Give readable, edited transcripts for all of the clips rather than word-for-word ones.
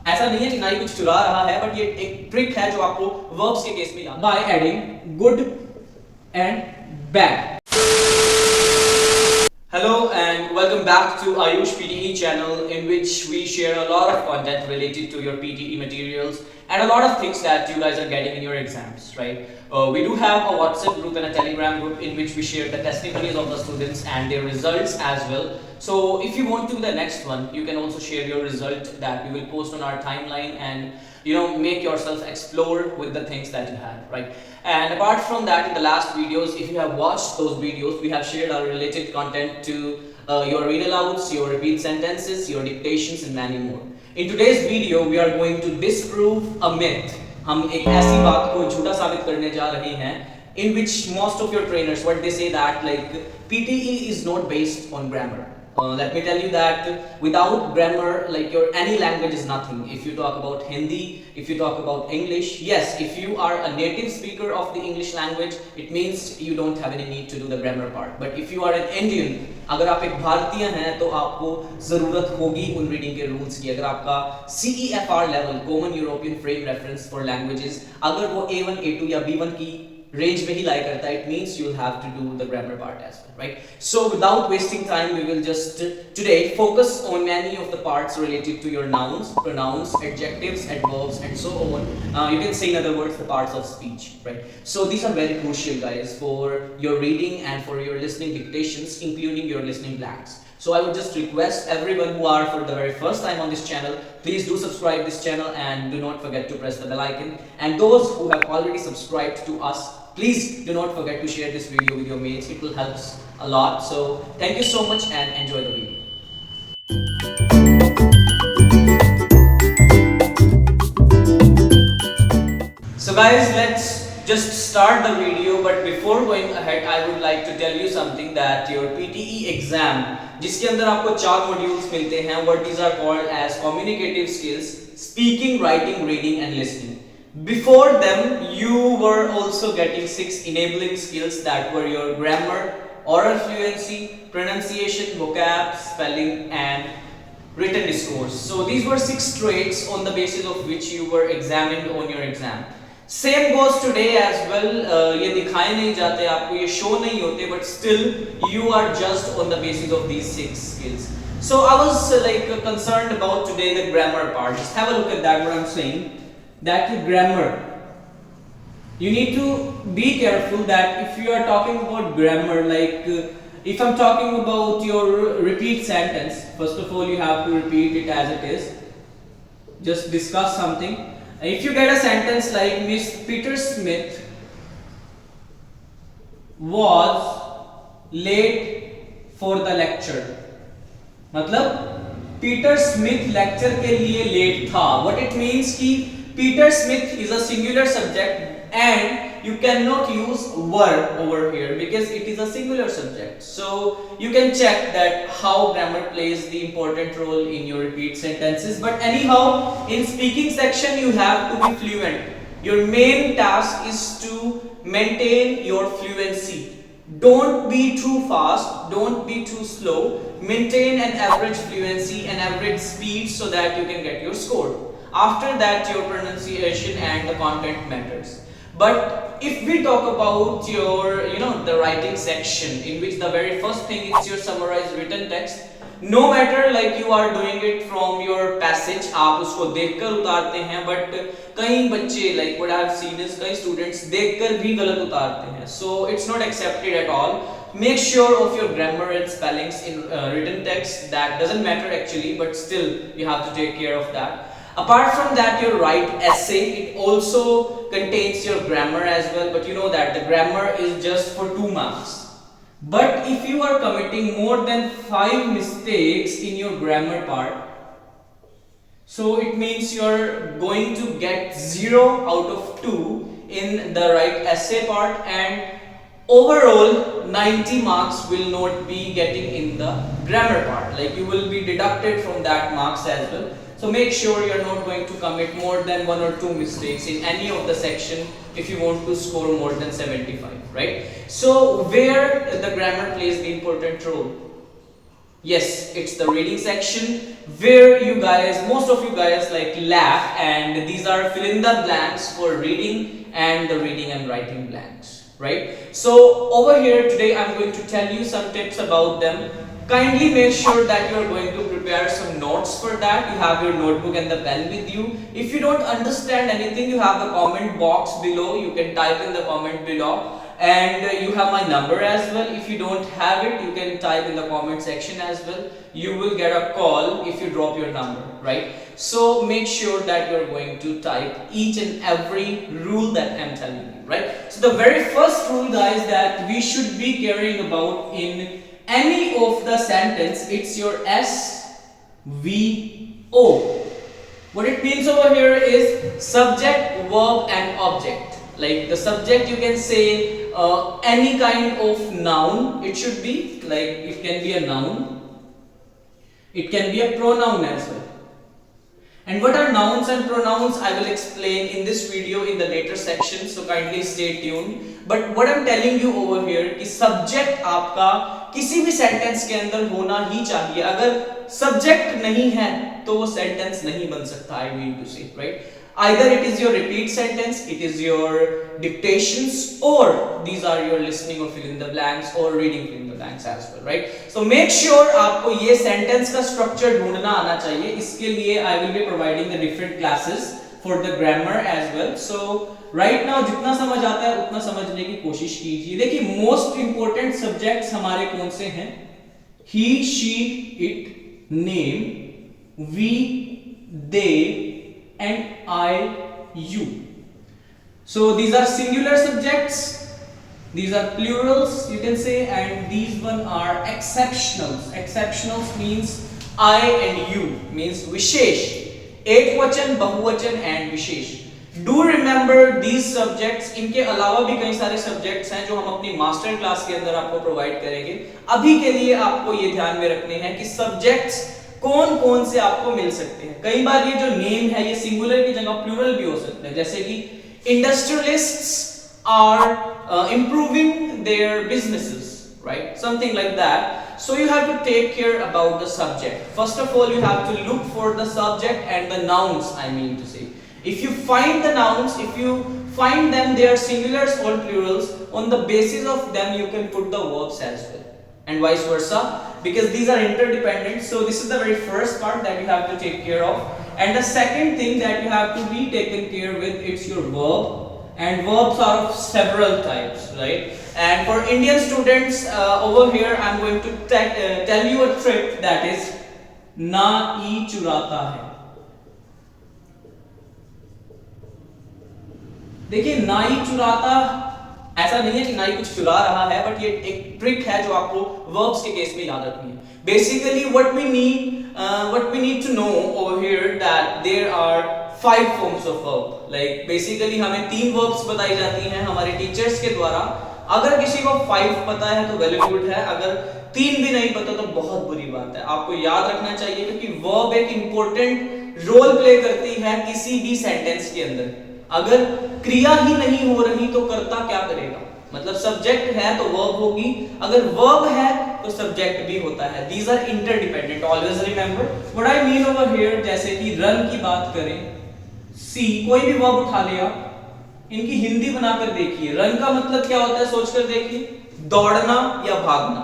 ऐसा नहीं है कि ना ही कुछ चुरा रहा है, बट ये एक ट्रिक है जो आपको वर्ब्स के केस में याद by adding good and bad. Hello and welcome back to Ayush PTE channel, in which we share a lot of content related to your PTE materials and a lot of things that you guys are getting in your exams, right? We do have a WhatsApp group and a Telegram group in which we share the testimonies of the students and their results as well. So if you want to do the next one, you can also share your result that we will post on our timeline, and make yourself explore with the things that you had, right? And apart from that, in the last videos, if you have watched those videos, we have shared our related content to your read alouds, your repeat sentences, your dictations and many more. In today's video, we are going to disprove a myth. हम एक ऐसी बात को झूठा साबित करने जा रहे हैं in which most of your trainers, what they say that like PTE is not based on grammar. Let me tell you that without grammar, like your any language is nothing. If you talk about Hindi, if you talk about English, yes, if you are a native speaker of the English language, it means you don't have any need to do the grammar part. But if you are an Indian, अगर आप एक भारतीय हैं तो आपको ज़रूरत होगी उन रीडिंग के रूल्स की. अगर आपका CEFR level, common European frame reference for languages, अगर वो A1, A2 या B1 की range में ही lie करता है, it means you'll have to do the grammar part as well, right? So without wasting time, we will just today focus on many of the parts related to your nouns, pronouns, adjectives, adverbs and so on. You can say in other words the parts of speech, right? So these are very crucial, guys, for your reading and for your listening dictations, including your listening blanks. So I would just request everyone who are for the very first time on this channel, please do subscribe this channel and do not forget to press the bell icon. And those who have already subscribed to us, please do not forget to share this video with your mates. It will help us a lot. So thank you so much and enjoy the video. So guys, let's just start the video, but before going ahead, I would like to tell you something that your PTE exam, जिसके अंदर आपको 4 modules मिलते हैं, what these are called as communicative skills, speaking, writing, reading and listening. Before them, you were also getting 6 enabling skills that were your grammar, oral fluency, pronunciation, vocab, spelling and written discourse. So these were 6 traits on the basis of which you were examined on your exam. Same goes today as well. ये दिखाए नहीं जाते आपको, ये show नहीं होते, but still you are judged on the basis of these 6 skills. So I was concerned about today the grammar part. Just have a look at that, what I'm saying. That grammar, you need to be careful that if you are talking about grammar, if I'm talking about your repeat sentence, first of all you have to repeat it as it is. Just discuss something. If you get a sentence like Miss Peter Smith was late for the lecture, मतलब Peter Smith lecture के लिए late था. What it means कि Peter Smith is a singular subject and you cannot use verb over here because it is a singular subject. So you can check that how grammar plays the important role in your repeat sentences. But anyhow, in speaking section you have to be fluent. Your main task is to maintain your fluency. Don't be too fast, don't be too slow. Maintain an average fluency and average speed so that you can get your score. After that, your pronunciation and the content matters. But if we talk about your the writing section, in which the very first thing is your summarized written text, no matter like you are doing it from your passage, आप उसको देखकर उतारते हैं, but कई बच्चे like what I have seen is कई students देखकर भी गलत उतारते हैं. So it's not accepted at all. Make sure of your grammar and spellings in written text. That doesn't matter actually, but still you have to take care of that. Apart from that, your write essay, it also contains your grammar as well, but you know that the grammar is just for 2 marks. But if you are committing more than 5 mistakes in your grammar part, so it means you're going to get 0 out of 2 in the write essay part, and overall 90 marks will not be getting in the grammar part. Like you will be deducted from that marks as well. So make sure you're not going to commit more than 1 or 2 mistakes in any of the section if you want to score more than 75, right? So where the grammar plays the important role? Yes, it's the reading section where you guys, most of you guys like laugh, and these are fill in the blanks for reading and the reading and writing blanks, right? So over here today I'm going to tell you some tips about them. Kindly make sure that you are going to prepare some notes for that. You have your notebook and the pen with you. If you don't understand anything, you have the comment box below. You can type in the comment below. And you have my number as well. If you don't have it, you can type in the comment section as well. You will get a call if you drop your number, right? So make sure that you're going to type each and every rule that I'm telling you, right? So the very first rule, guys, that we should be caring about in any of the sentence, it's your SVO. What it means over here is subject, verb and object. Like the subject, you can say any kind of noun. It should be like, it can be a noun, it can be a pronoun as well. And what are nouns and pronouns, I will explain in this video in the later section, so kindly stay tuned. But what I'm telling you over here कि subject आपका किसी भी sentence के अंदर होना ही चाहिए. अगर subject नहीं है तो वो sentence नहीं बन सकता. I mean to say, right? Either it is your repeat sentence, it is your dictations, or these are your listening or fill in the blanks or reading fill in the blanks as well, right? So make sure आपको ये sentence का structure ढूंढना आना चाहिए. इसके लिए I will be providing the different classes for the grammar as well. So right now जितना समझ आता है उतना समझने की कोशिश कीजिए. देखिए most important subjects हमारे कौन से हैं? He, she, it, name, we, they and I, you. So these are singular subjects, these are plurals you can say, and these one are exceptionals. Exceptionals means I and you, means विशेष. एकवचन, बहुवचन and wishes. Do remember these subjects. इनके अलावा भी कई सारे subjects हैं जो हम अपनी मास्टर क्लास के अंदर आपको प्रोवाइड करेंगे. अभी के लिए आपको ये ध्यान में रखने हैं कि subjects कौन कौन से आपको मिल सकते हैं. कई बार ये जो नेम है ये सिंगुलर की जगह प्लूरल भी हो सकता है. जैसे कि industrialists are improving their businesses, right? Something like that. So you have to take care about the subject. First of all, you have to look for the subject and the nouns, I mean to say. If you find the nouns, if you find them they are singulars or plurals, on the basis of them you can put the verbs as well, and vice versa, because these are interdependent. So this is the very first part that you have to take care of. And the second thing that you have to be taken care with, it's your verb. And verbs are of several types, right? And for Indian students over here I'm going to tell you a trick, that is नाई चुराता है. देखिए नाई चुराता ऐसा नहीं है कि नाई कुछ चुरा रहा है, बट ये एक ट्रिक है जो आपको वर्ब्स के केस में याद रखनी है. Basically what we need to know over here that there are 5 forms of verb. Like basically हमें 3 verbs बताई जाती हैं हमारे टीचर्स के द्वारा. अगर किसी को 5 पता है तो वेरी गुड है, अगर 3 भी नहीं पता तो बहुत बुरी बात है. आपको याद रखना चाहिए क्योंकि वर्ब एक इंपॉर्टेंट रोल प्ले करती है किसी भी सेंटेंस के अंदर. अगर क्रिया ही नहीं हो रही तो कर्ता क्या करेगा? मतलब सब्जेक्ट है तो वर्ब होगी, अगर वर्ब है तो सब्जेक्ट भी होता है. These are interdependent. Always remember what I mean over here. जैसे कि रन की बात करें, सी, कोई भी वर्ब उठा ले आप, इनकी हिंदी बनाकर देखिए. रन का मतलब क्या होता है सोचकर देखिए, दौड़ना या भागना.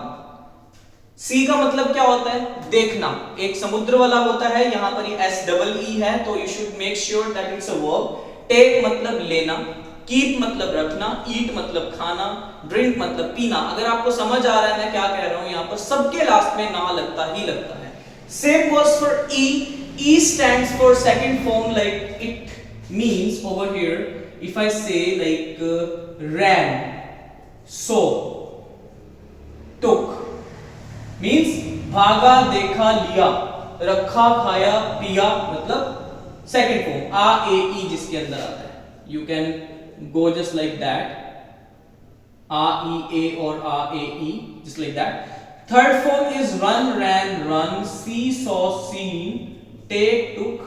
सी का मतलब क्या होता है? देखना. एक समुद्र वाला होता है, यहां पर ये एस डबल ई है तो you should make sure that it's a verb. Take मतलब लेना, कीप मतलब रखना, ईट मतलब खाना, ड्रिंक मतलब पीना. अगर आपको समझ आ रहा है मैं क्या कह रहा हूं, यहां पर सबके लास्ट में ना लगता ही लगता है. Same goes for E. E stands for second form, like it means over here if I say like ran, saw, took, means भागा, देखा, लिया, रखा, खाया, पिया, मतलब second form. आ ए ई जिसके अंदर आता है, you can go just like that, आ ई ए और आ ए ई, just like that. Third form is run, ran, run, see, saw, seen, take, took,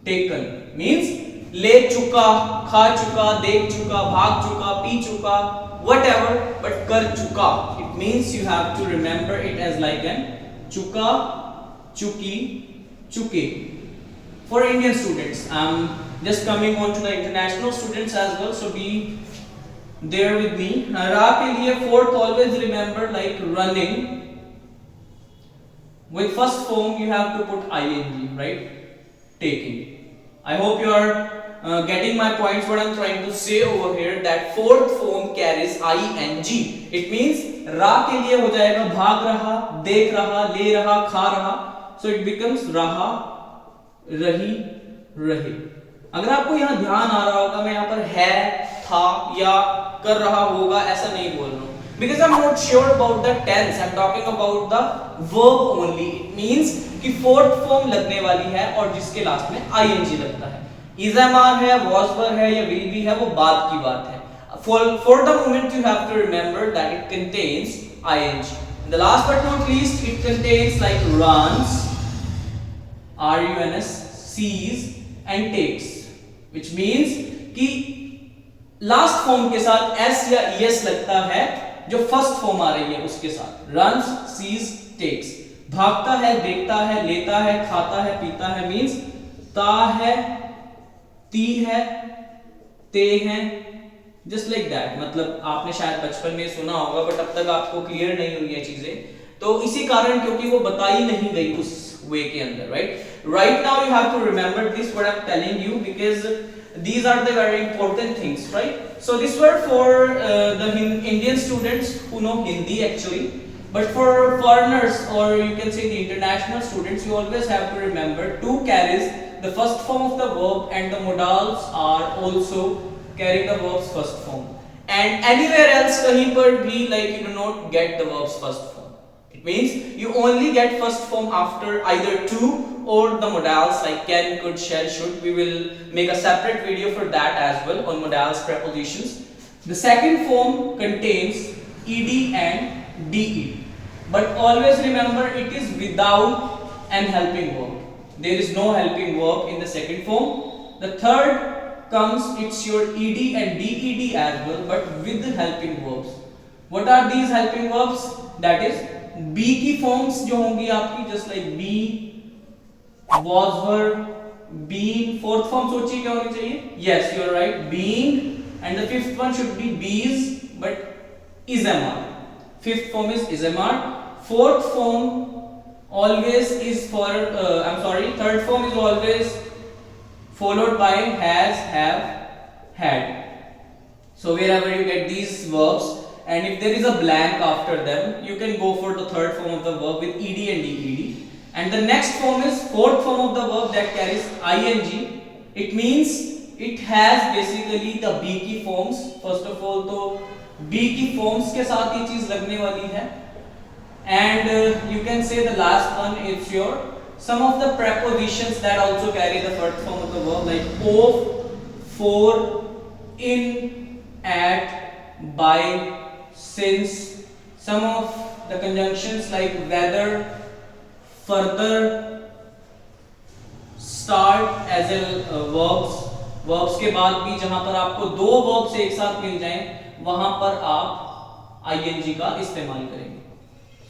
taken, means ले चुका, खा चुका, देख चुका, भाग चुका, पी चुका, whatever, but कर चुका. It means you have to remember it as like an चुका, चुकी, चुके. For Indian students, I'm just coming on to the international students as well, so be there with me. Ra के लिए fourth always remember like running. With first form you have to put ing, right? Taking. I hope you are getting my points. What I'm trying to say over here, that fourth form carries ing. It means ra के लिए हो जाएगा भाग रहा, देख रहा, ले रहा, खा रहा. So it becomes रहा, रही, रहे. अगर आपको यहाँ ध्यान आ रहा होगा, मैं यहाँ पर है, था या कर रहा होगा ऐसा नहीं बोल रहा हूँ. Because I'm not sure about the tense, I'm talking about the verb only. It means कि fourth form लगने वाली है और जिसके लास्ट में ing लगता है. is am are है, was were है या will be है, वो बाद की बात है. For the moment you have to remember that it contains ing. And the last but not least, it contains like runs, runs, sees and takes, which means कि last form के साथ s या es लगता है जो first form आ रही है उसके साथ. runs, sees, takes. भागता है, देखता है, लेता है, खाता है, पीता है, मींस ता है, ती है, ते हैं, जस्ट लाइक दैट. मतलब आपने शायद बचपन में सुना होगा बट अब तक आपको क्लियर नहीं हुई ये चीजें, तो इसी कारण क्योंकि वो बताई नहीं गई उस वे के अंदर. Right now you have to remember this what I am telling you, because these are the very important things, right? So this were for the Indian students who know Hindi actually, but for foreigners or you can say the international students, you always have to remember two carries the first form of the verb and the modals are also carrying the verb's first form. And anywhere else kahin par bhi like you do not get the verb's first form. It means you only get first form after either to or the modals like can, could, shall, should. We will make a separate video for that as well on modals prepositions. The second form contains ed and de, but always remember it is without an helping verb. There is no helping verb in the second form. The third comes, it's your ed and ded as well, but with the helping verbs. What are these helping verbs? That is be की forms जो होंगी आपकी, just like be, was, were, being. Fourth form सोचिए क्या होनी चाहिए? Yes, you are right, being. And the fifth one should be bees, but is am are. Fifth form is am are. Fourth form always is for third form is always followed by has, have, had. So wherever you get these verbs, and if there is a blank after them, you can go for the third form of the verb with ed and ded. And the next form is fourth form of the verb that carries ing. It means it has basically the be की forms. First of all तो be की forms के साथ ये चीज लगने वाली है. And you can say the last one is your some of the prepositions that also carry the first form of the verb like of, for, in, at, by, since. Some of the conjunctions like whether, further, start as verbs के बाद भी जहां पर आपको दो verbs एक साथ मिल जाएं वहां पर आप ing का इस्तेमाल करेंगे.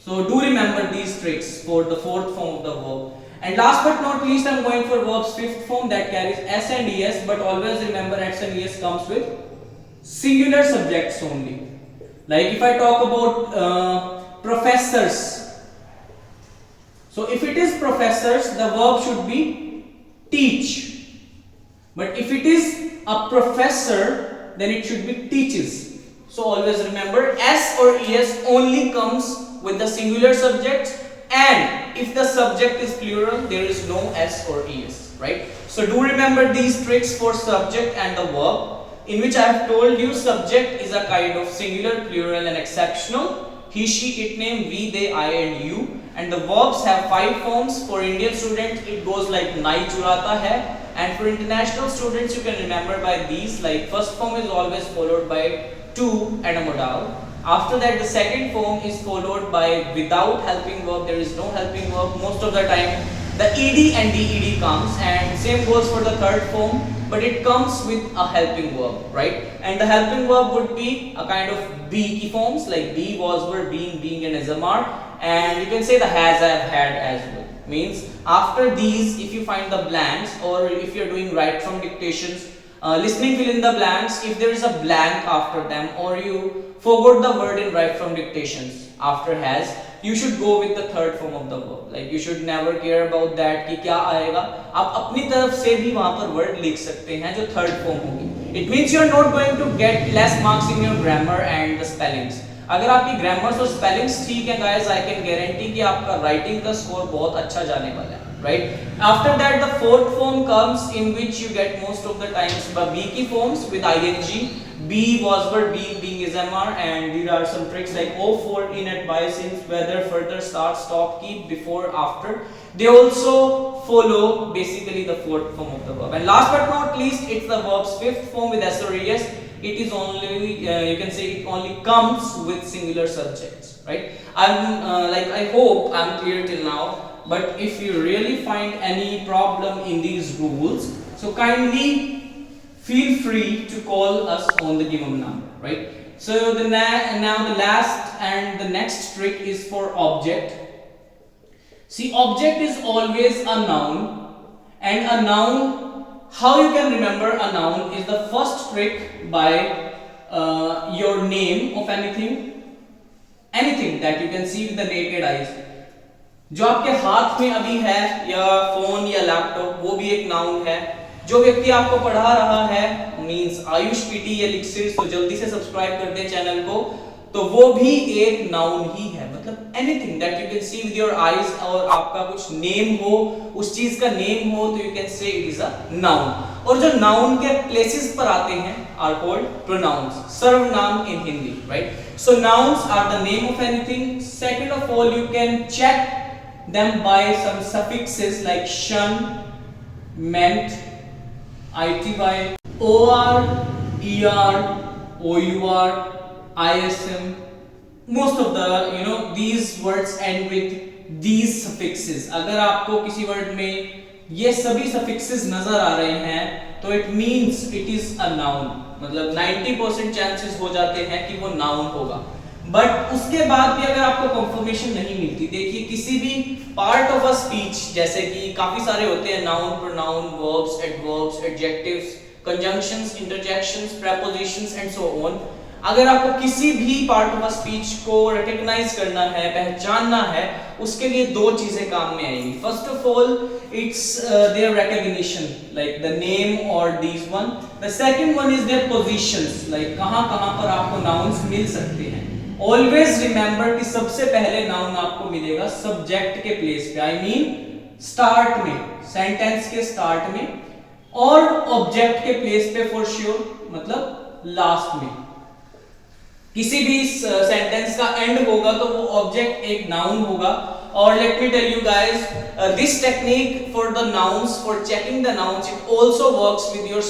So do remember these tricks for the fourth form of the verb. And last but not least, I'm going for verb's fifth form that carries s and es, but always remember s and es comes with singular subjects only. Like if I talk about professors, so if it is professors, the verb should be teach. But if it is a professor, then it should be teaches. So always remember s or es only comes with the singular subject, and if the subject is plural, there is no s or es, right? So do remember these tricks for subject and the verb, in which I have told you subject is a kind of singular, plural and exceptional. He, she, it, name, we, they, I and you. And the verbs have 5 forms. For Indian students, it goes like nai churata hai. And for international students, you can remember by these, like first form is always followed by to and a modal. After that, the second form is followed by without helping verb. There is no helping verb. Most of the time, the ed and ded comes, and same goes for the third form, but it comes with a helping verb, right? And the helping verb would be a kind of be forms like be, was, were, being, and as a are. and you can say the has, I've had as well. Means after these, if you find the blanks, or if you're doing right from dictations, listening fill in the blanks, if there is a blank after them, or you forgot the word in right from dictations after has, you should go with the third form of the verb. Like you should never care about that कि क्या आएगा, आप अपनी तरफ से भी वहां पर word लिख सकते हैं जो third form होगी. It means you are not going to get less marks in your grammar and the spellings. अगर आपकी ग्रामर्स और स्पेलिंग्स ठीक है गाइस, आई कैन गारंटी कि आपका राइटिंग का स्कोर बहुत अच्छा जाने वाला है. Right? After that, the fourth form comes, in which you get most of the times be key forms with ing. Be was verb, being is mr, and there are some tricks like o for, in, at, by, since, whether, further, start, stop, keep, before, after. They also follow basically the fourth form of the verb. And last but not least, it's the verb's fifth form with s or es. It is only you can say it only comes with singular subjects. Right? I hope I'm clear till now. But if you really find any problem in these rules, so kindly feel free to call us on the given number, right? So now the last and the next trick is for object. See, object is always a noun, and a noun, how you can remember a noun is the first trick by your name of anything that you can see with the naked eyes. जो आपके हाथ में अभी है, या phone या laptop, वो भी एक नाउन है. जो व्यक्ति आपको पढ़ा रहा है, मींस आयुष पीटी या लिक्सिस, तो जल्दी से सब्सक्राइब कर दें चैनल को, तो वो भी एक नाउन ही है. मतलब anything that you can see with your eyes, और आपका कुछ नेम हो, उस चीज का नेम हो, तो यू कैन से इट इज अ नाउन. और जो नाउन के प्लेसेस पर आते हैं आर कॉल्ड प्रोनाउंस, सर्वनाम in Hindi. Right? So nouns are the name of anything. Second of all, you can check them by some suffixes like shun, meant, ity, or, er, our, ism. Most of the these words end with these suffixes. अगर आपको किसी word में ये सभी suffixes नजर आ रहे हैं, तो it means it is a noun. मतलब 90% chances हो जाते हैं कि वो noun होगा. बट उसके बाद भी अगर आपको कंफर्मेशन नहीं मिलती, देखिए किसी भी पार्ट ऑफ अ स्पीच, जैसे कि काफी सारे होते हैं noun, pronoun, verbs, adverbs, adjectives, conjunctions, interjections, prepositions and so on. अगर आपको किसी भी पार्ट ऑफ अ स्पीच को रिकॉग्नाइज करना है, पहचानना है, उसके लिए दो चीजें काम में आएंगी. First of all, it's their recognition like the name और these one. The second one is their positions, like कहां-कहां पर आपको नाउन्स मिल सकते हैं. ऑलवेज रिमेंबर कि सबसे पहले नाउन आपको मिलेगा सब्जेक्ट के प्लेस पे, आई मीन स्टार्ट में, सेंटेंस के स्टार्ट में, और ऑब्जेक्ट के प्लेस पे फॉर श्योर, मतलब लास्ट में. किसी भी सेंटेंस का एंड होगा तो वो ऑब्जेक्ट एक नाउन होगा. और let me tell you guys, this technique for the nouns, for checking the nouns, it also works with your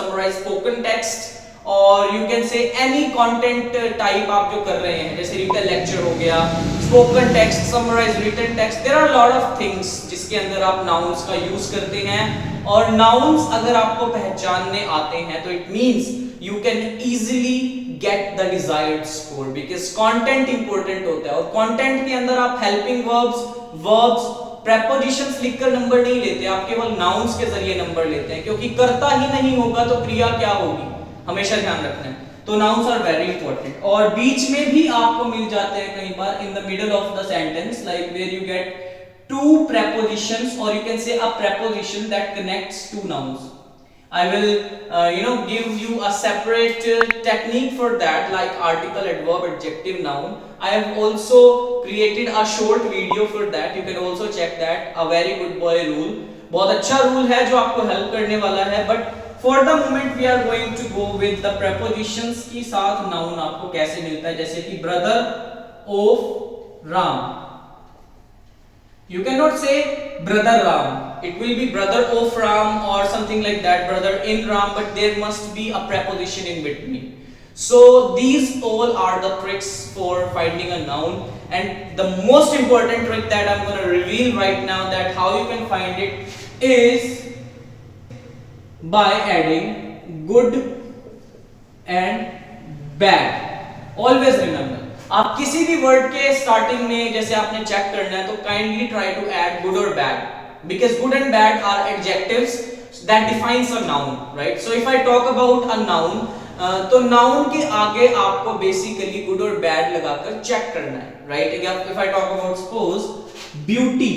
summarized spoken text, और you can say any content type आप जो कर रहे हैं, जैसे रिटन लेक्चर हो गया, spoken text, summarised written text. There are lot of things जिसके अंदर आप नाउन्स का यूज करते हैं. और नाउन्स अगर आपको पहचानने आते हैं, तो it means you can easily get the desired score, because content important होता है. और कंटेंट के अंदर आप हेल्पिंग वर्ब्स, प्रेपोजिशंस लिखकर नंबर नहीं लेते, आप केवल नाउन्स के जरिए नंबर लेते हैं, क्योंकि करता ही नहीं होगा तो क्रिया क्या होगी, हमेशा ध्यान रखना है. तो नाउन्स आर वेरी इंपॉर्टेंट. और बीच में भी आपको मिल जाते हैं कई बार, in the middle of the sentence, like where you get two prepositions, or you can say a preposition that connects two nouns. I will give you a separate technique for that, like article, adverb, adjective, noun. I have also created a short video for that, you can also check that. A very good boy rule, बहुत अच्छा rule है जो आपको help करने वाला है. But for the moment we are going to go with the prepositions के साथ noun आपको कैसे मिलता है. जैसे कि brother of Ram, you cannot say brother Ram, it will be brother of Ram or something like that, brother in Ram, but there must be a preposition in between. So these all are the tricks for finding a noun, and the most important trick that I'm going to reveal right now, that how you can find it, is by adding good and bad. Always remember, आप किसी भी word के starting में जैसे आपने check करना है तो kindly try to add good और bad, because good and bad are adjectives that defines a noun, right? So if I talk about a noun, तो noun के आगे आपको बेसिकली गुड और बैड लगाकर चेक करना है, right? if I talk about suppose beauty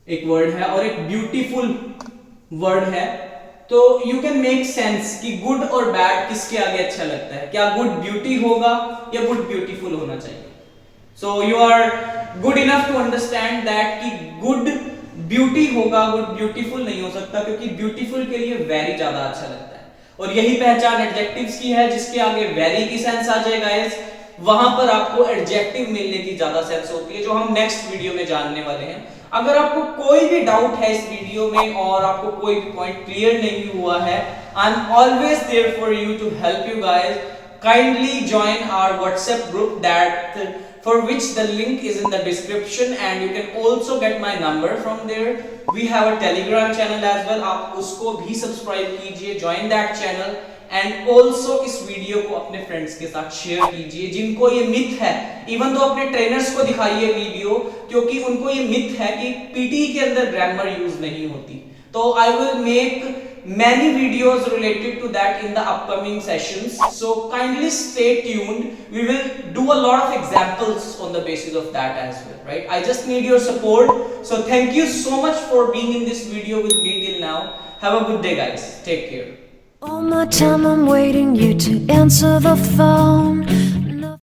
एक word है और एक ब्यूटीफुल वर्ड है, तो यू कैन मेक सेंस कि गुड और बैड किसके आगे अच्छा लगता है, क्या गुड ब्यूटी होगा या गुड ब्यूटीफुल होना चाहिए? So you are good enough to understand that कि गुड ब्यूटी होगा, गुड ब्यूटीफुल नहीं हो सकता, क्योंकि ब्यूटीफुल के लिए वेरी ज्यादा अच्छा लगता है, और यही पहचान एडजेक्टिव्स की है, जिसके आगे वेरी की सेंस आ जाए गाइस, वहां पर आपको एडजेक्टिव मिलने की ज्यादा सेंस होती है, जो हम नेक्स्ट वीडियो में जानने वाले हैं। अगर आपको कोई भी डाउट है इस वीडियो में और आपको कोई भी पॉइंट क्लियर नहीं हुआ है, I am always there for you to help you guys. Kindly join our WhatsApp group that for which the link is in the description, and you can also get my number from there. We have a Telegram channel as well. आप उसको भी subscribe कीजिए, join that channel, and also इस video को अपने friends के साथ share कीजिए जिनको ये मिथ है, इवन तो अपने ट्रेनर्स को दिखाइए वीडियो, क्योंकि उनको ये मिथ है कि पीटी के अंदर ग्रामर यूज नहीं होती. तो I will make many videos related to that in the upcoming sessions, so kindly stay tuned. We will do a lot of examples on the basis of that as well, right? I just need your support, so thank you so much for being in this video with me till now. Have a good day guys, take care. All my time I'm waiting you to answer the phone.